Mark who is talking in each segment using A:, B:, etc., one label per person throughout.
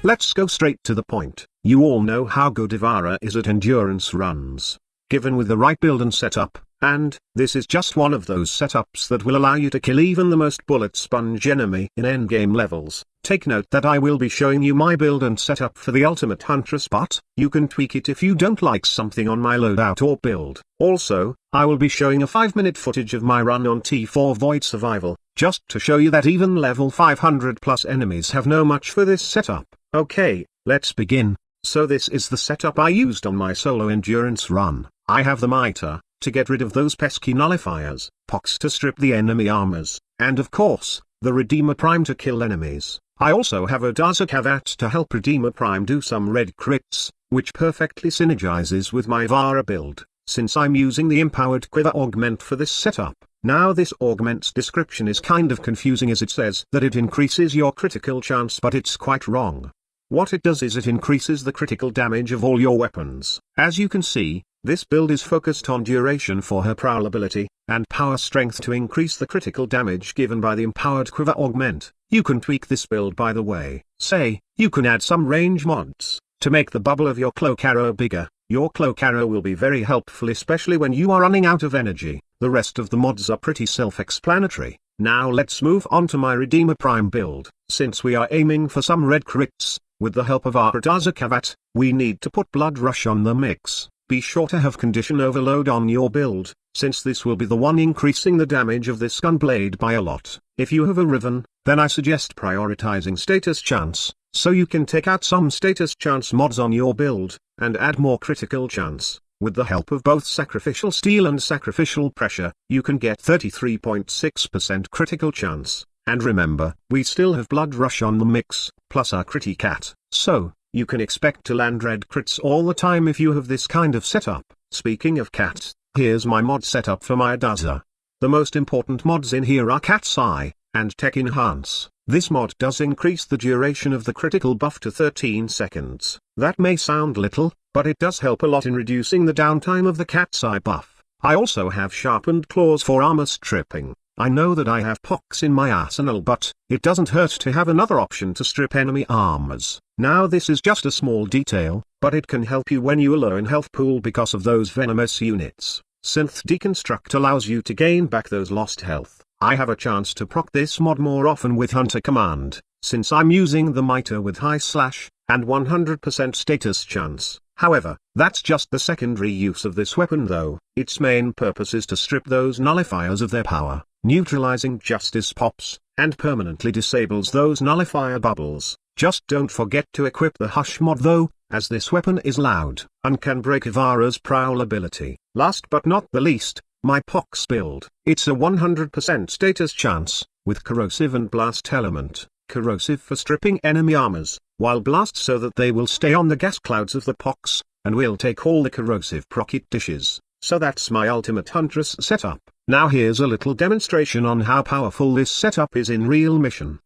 A: let's go straight to the point. You all know how good Ivara is at endurance runs. Given with the right build and setup, and this is just one of those setups that will allow you to kill even the most bullet sponge enemy in endgame levels. Take note that I will be showing you my build and setup for the ultimate Huntress, but you can tweak it if you don't like something on my loadout or build. Also, I will be showing a 5-minute footage of my run on T4 Void Survival, just to show you that even level 500 plus enemies have no match for this setup. Okay, let's begin. So this is the setup I used on my solo endurance run. I have the mitre to get rid of those pesky nullifiers, pox to strip the enemy armors, and of course, the Redeemer Prime to kill enemies. I also have a cavern to help Redeemer Prime do some red crits, which perfectly synergizes with my Ivara build, since I'm using the empowered quiver augment for this setup. Now this augment's description is kind of confusing, as it says that it increases your critical chance, but it's quite wrong. What it does is it increases the critical damage of all your weapons. As you can see, this build is focused on duration for her prowl ability, and power strength to increase the critical damage given by the empowered quiver augment. You can tweak this build by the way. Say, you can add some range mods to make the bubble of your cloak arrow bigger. Your cloak arrow will be very helpful, especially when you are running out of energy. The rest of the mods are pretty self-explanatory. Now let's move on to my Redeemer Prime build. Since we are aiming for some red crits, with the help of our cavern, we need to put Blood Rush on the mix. Be sure to have Condition Overload on your build, since this will be the one increasing the damage of this gunblade by a lot. If you have a Riven, then I suggest prioritizing Status Chance, so you can take out some Status Chance mods on your build, and add more critical chance. With the help of both Sacrificial Steel and Sacrificial Pressure, you can get 33.6% critical chance. And remember, we still have Blood Rush on the mix, plus our Critty Cat, so you can expect to land red crits all the time if you have this kind of setup. Speaking of cats, here's my mod setup for my Daza. The most important mods in here are Cat's Eye, and Tech Enhance. This mod does increase the duration of the critical buff to 13 seconds. That may sound little, but it does help a lot in reducing the downtime of the Cat's Eye buff. I also have Sharpened Claws for armor stripping. I know that I have pox in my arsenal, but it doesn't hurt to have another option to strip enemy armors. Now this is just a small detail, but it can help you when you are low in health pool because of those venomous units. Synth Deconstruct allows you to gain back those lost health. I have a chance to proc this mod more often with Hunter Command, since I'm using the mitre with high slash, and 100% status chance. However, that's just the secondary use of this weapon though. Its main purpose is to strip those nullifiers of their power, neutralizing Justice Pops, and permanently disables those nullifier bubbles. Just don't forget to equip the Hush mod though, as this weapon is loud, and can break Ivara's prowl ability. Last but not the least, my Pox build. It's a 100% status chance, with Corrosive and Blast element. Corrosive for stripping enemy armors, while Blast so that they will stay on the gas clouds of the Pox, and will take all the corrosive proc it dishes. So that's my ultimate Huntress setup. Now here's a little demonstration on how powerful this setup is in real mission.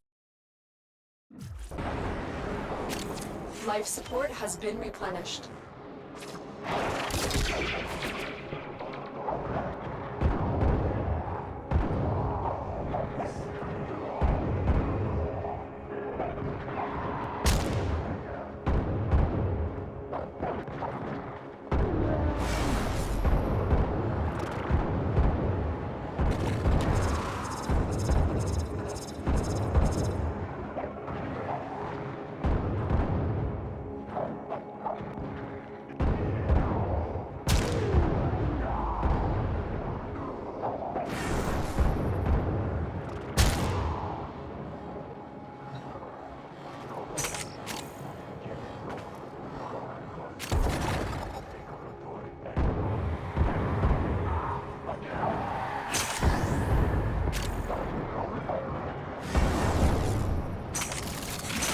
B: Life support has been replenished.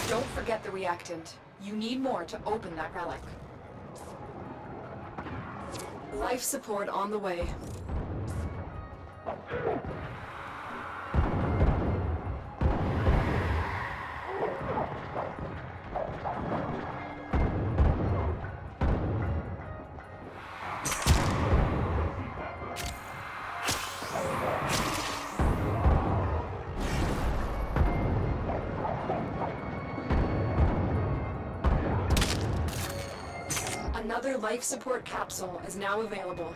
B: Don't forget the reactant. You need more to open that relic. Life support on the way. Another life support capsule is now available.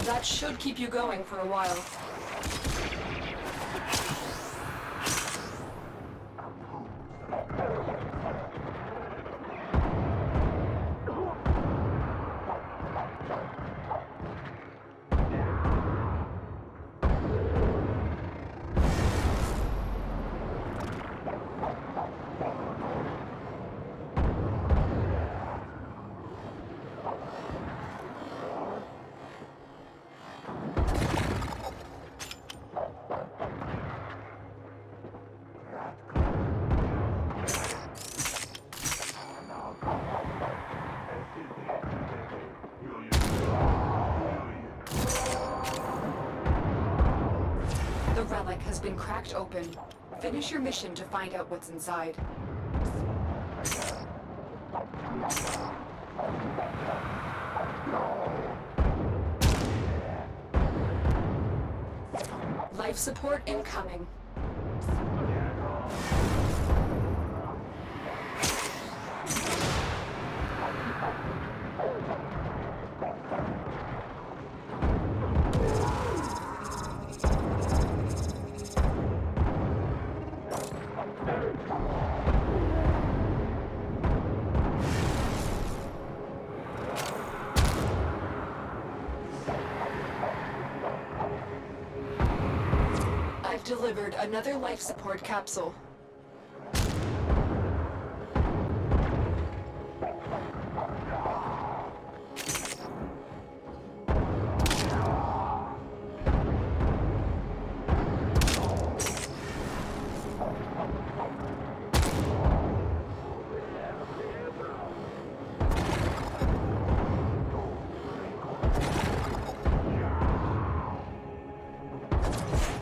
B: That should keep you going for a while. The relic has been cracked open. Finish your mission to find out what's inside. Life support incoming. I've delivered another life support capsule.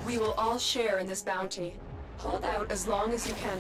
B: We will all share in this bounty. Hold out as long as you can.